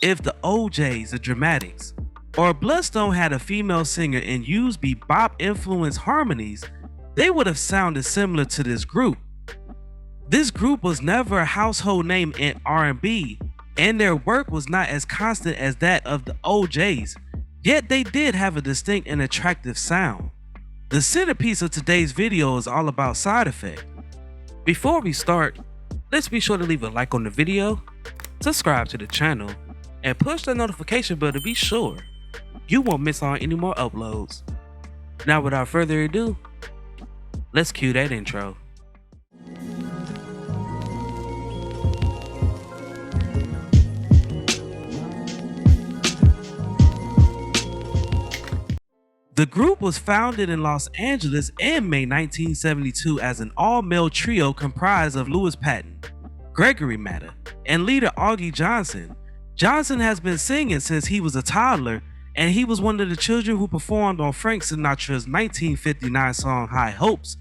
If the OJs, the Dramatics, or Bloodstone had a female singer and used bebop-influenced harmonies, they would have sounded similar to this group. This group was never a household name in R&B, and their work was not as constant as that of the OJs, yet they did have a distinct and attractive sound. The centerpiece of today's video is all about Side Effect. Before we start, let's be sure to leave a like on the video, subscribe to the channel, and push the notification bell to be sure you won't miss on any more uploads. Now without further ado, let's cue that intro. The group was founded in Los Angeles in May 1972 as an all-male trio comprised of Lewis Patton, Gregory Mata, and leader Augie Johnson. Johnson has been singing since he was a toddler, and he was one of the children who performed on Frank Sinatra's 1959 song High Hopes.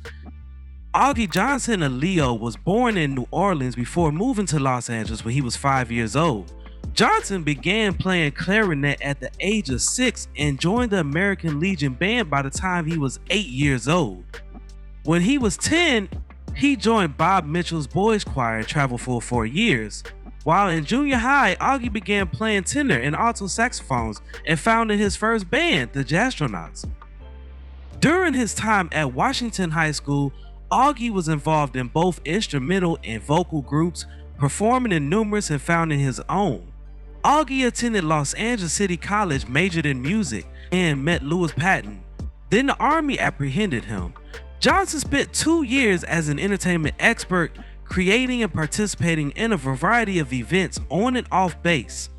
Augie Johnson, a Leo, was born in New Orleans before moving to Los Angeles when he was 5 years old. Johnson began playing clarinet at the age of 6 and joined the American Legion Band by the time he was 8 years old. When he was 10, he joined Bob Mitchell's boys choir and traveled for 4 years. While in junior high, Augie began playing tenor and alto saxophones and founded his first band, the Jazztronauts. During his time at Washington High School, Augie was involved in both instrumental and vocal groups, performing in numerous and founding his own. Augie attended Los Angeles City College, majored in music, and met Lewis Patton. Then the Army apprehended him. Johnson spent 2 years as an entertainment expert, creating and participating in a variety of events on and off base.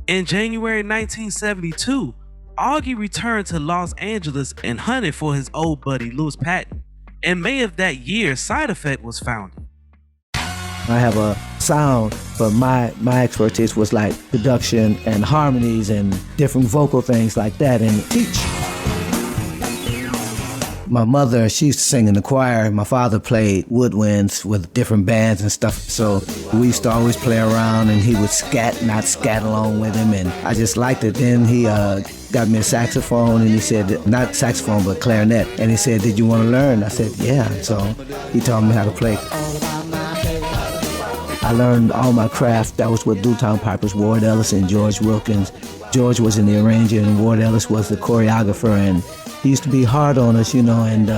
In January 1972, Augie returned to Los Angeles and hunted for his old buddy Lewis Patton. In May of that year, Side Effect was founded. I have a sound, but my expertise was like production and harmonies and different vocal things like that, and teach. My mother, she used to sing in the choir. My father played woodwinds with different bands and stuff, so we used to always play around, and he would scat, not scat along with him, and I just liked it. Then he got me a saxophone, and he said, not saxophone, but clarinet, and he said, "Did you want to learn?" I said, "Yeah." So he taught me how to play. I learned all my craft. That was with Dewtown Pipers, Ward Ellis and George Wilkins. George was in the arranger and Ward Ellis was the choreographer, and he used to be hard on us, you know, and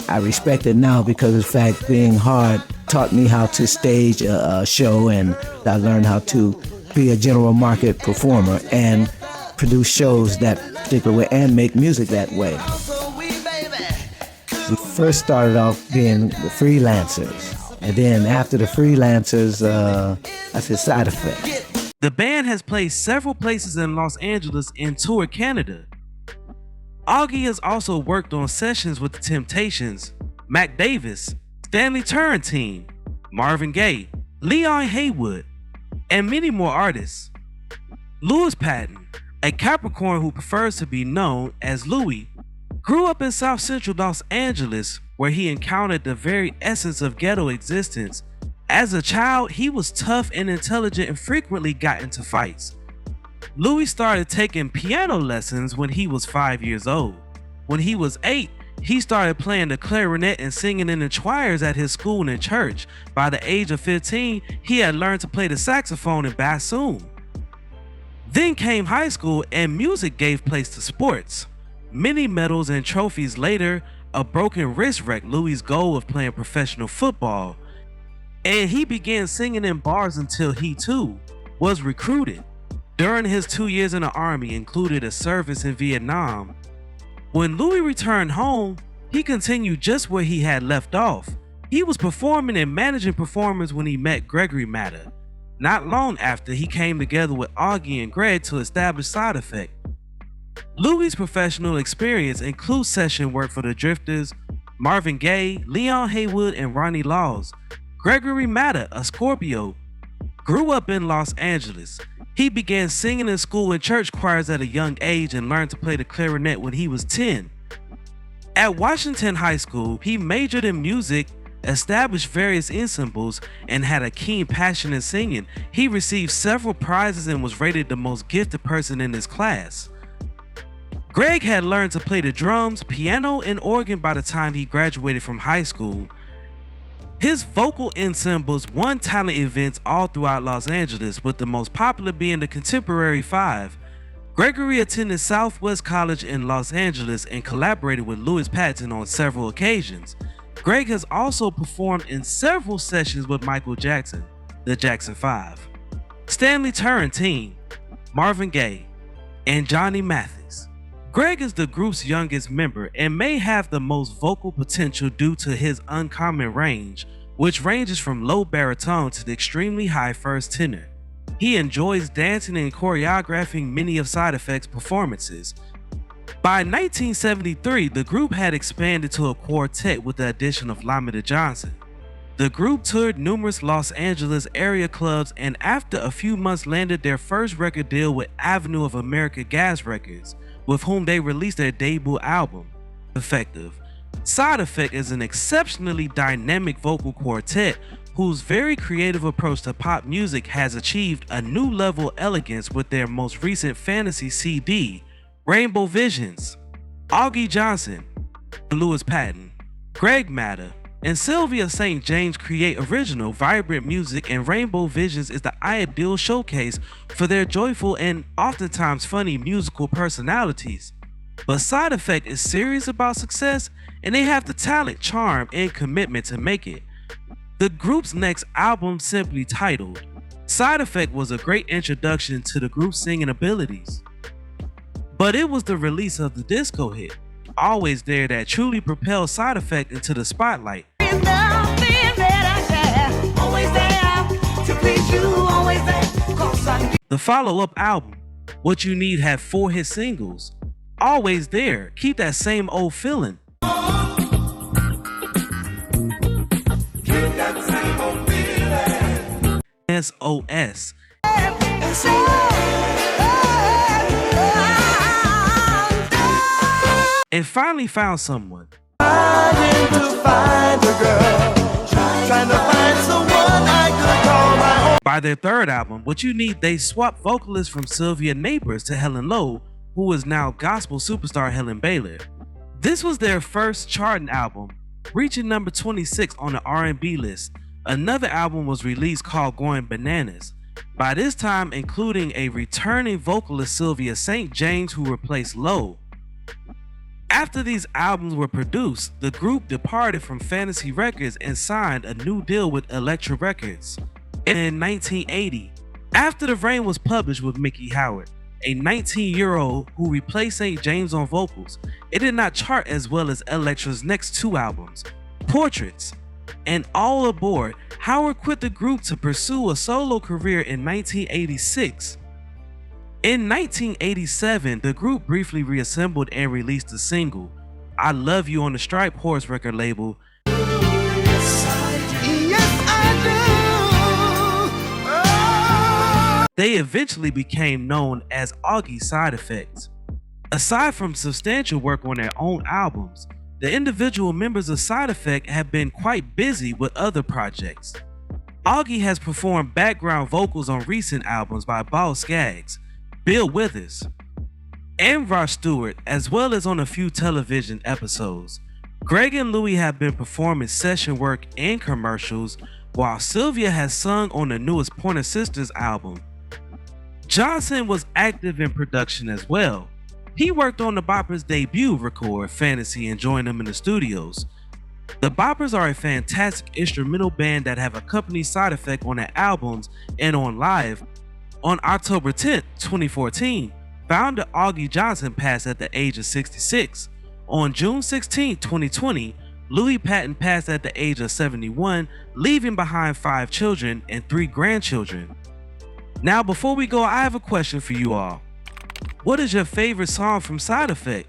I respect it now because, in fact, being hard taught me how to stage a show, and I learned how to be a general market performer and produce shows that particular way and make music that way. We first started off being the freelancers. And then after the freelancers, I said Side Effect. The band has played several places in Los Angeles and toured Canada. Augie has also worked on sessions with The Temptations, Mac Davis, Stanley Turrentine, Marvin Gaye, Leon Haywood, and many more artists. Lewis Patton, a Capricorn who prefers to be known as Louie, grew up in South Central Los Angeles, where he encountered the very essence of ghetto existence. As a child, he was tough and intelligent and frequently got into fights. Louis started taking piano lessons when he was 5 years old. When he was 8, he started playing the clarinet and singing in the choirs at his school and church. By the age of 15, he had learned to play the saxophone and bassoon. Then came high school, and music gave place to sports. Many medals and trophies later, a broken wrist wrecked Louis' goal of playing professional football, and he began singing in bars until he too was recruited. During his 2 years in the Army included a service in Vietnam. When Louis returned home, he continued just where he had left off. He was performing and managing performers when he met Gregory Mata. Not long after, he came together with Augie and Greg to establish Side Effect. Louis' professional experience includes session work for the Drifters, Marvin Gaye, Leon Haywood, and Ronnie Laws. Gregory Mata, a Scorpio, grew up in Los Angeles. He began singing in school and church choirs at a young age and learned to play the clarinet when he was 10. At Washington High School, he majored in music, established various ensembles, and had a keen passion in singing. He received several prizes and was rated the most gifted person in his class. Greg had learned to play the drums, piano, and organ by the time he graduated from high school. His vocal ensembles won talent events all throughout Los Angeles, with the most popular being the Contemporary Five. Gregory attended Southwest College in Los Angeles and collaborated with Lewis Patton on several occasions. Greg has also performed in several sessions with Michael Jackson, the Jackson 5, Stanley Turrentine, Marvin Gaye, and Johnny Mathis. Greg is the group's youngest member and may have the most vocal potential due to his uncommon range, which ranges from low baritone to the extremely high first tenor. He enjoys dancing and choreographing many of Side Effect's performances. By 1973, the group had expanded to a quartet with the addition of Augie Johnson. The group toured numerous Los Angeles area clubs and after a few months landed their first record deal with Avenue of America Gas Records, with whom they released their debut album, Effective. Side Effect is an exceptionally dynamic vocal quartet whose very creative approach to pop music has achieved a new level of elegance with their most recent fantasy CD, Rainbow Visions. Augie Johnson, Lewis Patton, Greg Mata, and Sylvia St. James create original, vibrant music, and Rainbow Visions is the ideal showcase for their joyful and oftentimes funny musical personalities. But Side Effect is serious about success, and they have the talent, charm, and commitment to make it. The group's next album, simply titled Side Effect, was a great introduction to the group's singing abilities. But it was the release of the disco hit, Always There, that truly propelled Side Effect into the spotlight. The follow-up album, What You Need, had 4 hit singles. Always There, Keep That Same Old Feeling, SOS, and Finally Found Someone. By their third album, What You Need, they swapped vocalists from Sylvia Neighbors to Helen Lowe, who is now gospel superstar Helen Baylor. This was their first charting album, reaching number 26 on the R&B list. Another album was released called Going Bananas, by this time including a returning vocalist Sylvia St. James, who replaced Lowe. After these albums were produced, the group departed from Fantasy Records and signed a new deal with Elektra Records. In 1980, After the Rain was published with Mickey Howard, a 19-year-old who replaced St. James on vocals. It did not chart as well as Elektra's next 2 albums, Portraits and All Aboard. Howard quit the group to pursue a solo career in 1986. In 1987, the group briefly reassembled and released the single, I Love You, on the Stripe Horse record label. They eventually became known as Augie Side Effect. Aside from substantial work on their own albums, the individual members of Side Effect have been quite busy with other projects. Augie has performed background vocals on recent albums by Boz Scaggs, Bill Withers, and Rod Stewart, as well as on a few television episodes. Greg and Louie have been performing session work and commercials, while Sylvia has sung on the newest Pointer Sisters album. Johnson was active in production as well. He worked on the Boppers' debut record, Fantasy, and joined them in the studios. The Boppers are a fantastic instrumental band that have accompanied Side Effect on their albums and on live. On October 10, 2014, founder Augie Johnson passed at the age of 66. On June 16, 2020, Louis Patton passed at the age of 71, leaving behind 5 children and 3 grandchildren. Now, before we go, I have a question for you all. What is your favorite song from Side Effect?